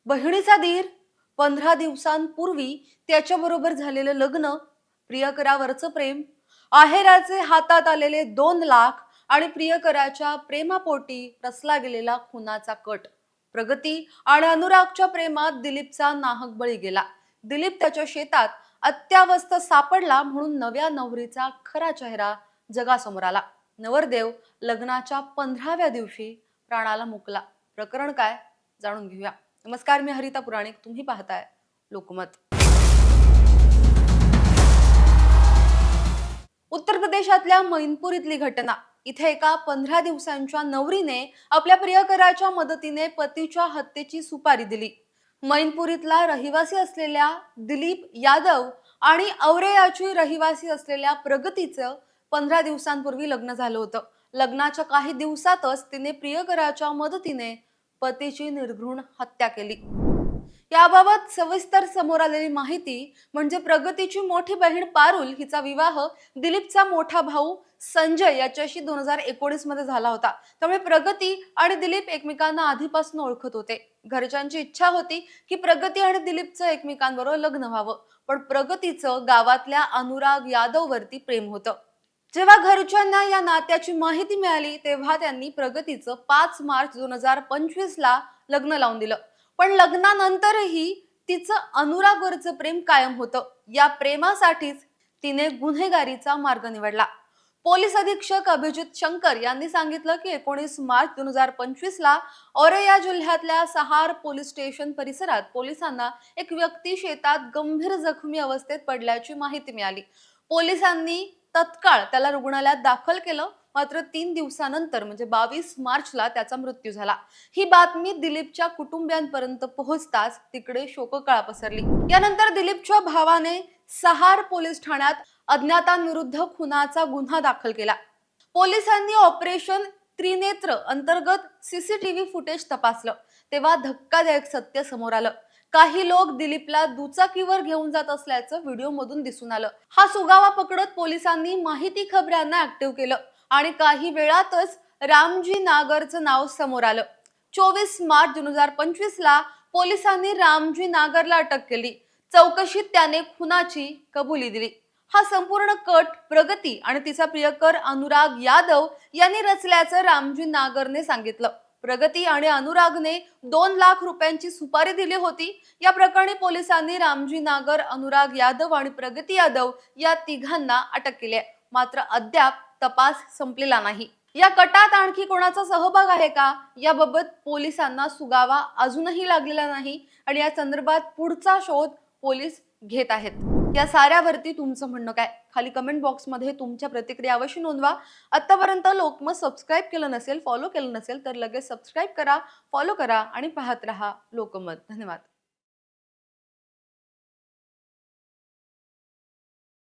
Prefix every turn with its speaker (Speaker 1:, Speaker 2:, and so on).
Speaker 1: बहिणीचा धीर, 15 दिवसांपूर्वी त्याच्याबरोबर झालेलं लग्न, प्रियकरावरचं प्रेम, आहेराचे हातात आलेले 2 लाख आणि प्रियकराच्या प्रेमापोटी रचला गेलेला खुनाचा कट. प्रगती आणि अनुरागच्या प्रेमात दिलीपचा नाहक बळी गेला. दिलीप त्याच्या शेतात अत्यावस्थ सापडला म्हणून नव्या नवरीचा खरा चेहरा जगासमोर आला. नवरदेव लग्नाच्या 15व्या दिवशी प्राणाला मुकला. प्रकरण काय, जाणून घेऊया. नमस्कार, मी हरिता पुराणिक, तुम्ही पाहताय लोकमत. उत्तर प्रदेशातल्या मैनपूर इथली घटना. इथे एका 15 दिवसांच्या नवरीने आपल्या प्रियकराच्या मदतीने पतीच्या हत्येची सुपारी दिली. मैनपूर इथला रहिवासी असलेल्या दिलीप यादव आणि औरेयाची रहिवासी असलेल्या प्रगतीचं 15 दिवसांपूर्वी लग्न झालं होतं. लग्नाच्या काही दिवसातच तिने प्रियकराच्या मदतीने पतीची निर्घृण हत्या केली. याबाबत सविस्तर समोर आलेली माहिती म्हणजे प्रगतीची मोठी बहीण पारुल हिचा विवाह दिलीपचा मोठा भाऊ संजय याच्याशी 2019 मध्ये झाला होता. त्यामुळे प्रगती आणि दिलीप एकमेकांना आधीपासून ओळखत होते. घरच्यांची इच्छा होती की प्रगती आणि दिलीपचं एकमेकांबरोबर लग्न व्हावं, पण प्रगतीचं गावातल्या अनुराग यादव वरती प्रेम होतं. जेव्हा घरच्यांना या नात्याची माहिती मिळाली तेव्हा त्यांनी प्रगतीचं 5 मार्च 2025 ला लग्न लावून दिलं. पण लग्नानंतरही तिचं अनुरागवरचं प्रेम कायम होतं. या प्रेमासाठीच तिने गुन्हेगारीचा मार्ग निवडला. पोलीस अधीक्षक अभिजित शंकर यांनी सांगितलं की 19 मार्च 2025 ला औरैया जिल्ह्यातल्या सहार पोलीस स्टेशन परिसरात पोलिसांना एक व्यक्ती शेतात गंभीर जखमी अवस्थेत पडल्याची माहिती मिळाली. पोलिसांनी तत्काळ त्याला रुग्णालयात दाखल केलं. मात्र 3 दिवसानंतर म्हणजे 22 मार्चला त्याचा मृत्यू झाला. ही बातमी दिलीपच्या कुटुंबियांपर्यंत पोहोचताच तिकडे शोककळा पसरली. यानंतर दिलीपच्या भावाने सहार पोलीस ठाण्यात अज्ञातांविरुद्ध खुनाचा गुन्हा दाखल केला. पोलिसांनी ऑपरेशन त्रिनेत्र अंतर्गत सीसीटीव्ही फुटेज तपासलं तेव्हा धक्कादायक सत्य समोर आलं. काही लोक दिलीपला दुचाकीवर घेऊन जात असल्याचं व्हिडिओमधून दिसून आलं. हा सुगावा पकडत पोलिसांनी माहिती खबऱ्यांना ऍक्टिव्ह केलं आणि काही वेळातच रामजी नागरचं नाव समोर आलं. 24 मार्च 2025 ला पोलिसांनी रामजी नागरला अटक केली. चौकशीत त्याने खुनाची कबुली दिली. हा संपूर्ण कट प्रगती आणि तिचा प्रियकर अनुराग यादव यांनी रचल्याचं रामजी नागरने सांगितलं. प्रगती आणि अनुरागने 2 लाख रुपयांची सुपारी दिली होती. या प्रकरणी पोलिसांनी रामजी नागर, अनुराग यादव आणि प्रगती यादव या तिघांना अटक केली आहे. मात्र अद्याप तपास संपलेला नाही. या कटात आणखी कोणाचा सहभाग आहे का याबाबत पोलिसांना सुगावा अजूनही लागलेला नाही आणि या संदर्भात पुढचा शोध पोलीस घेत आहेत. या साऱ्यावरती तुमचं म्हणणं काय? खाली कमेंट बॉक्समध्ये तुमच्या प्रतिक्रिया अवश्य नोंदवा. आतापर्यंत लोकमत सबस्क्राईब केलं नसेल, फॉलो केलं नसेल तर लगेच सबस्क्राईब करा, फॉलो करा आणि पाहत रहा लोकमत. धन्यवाद.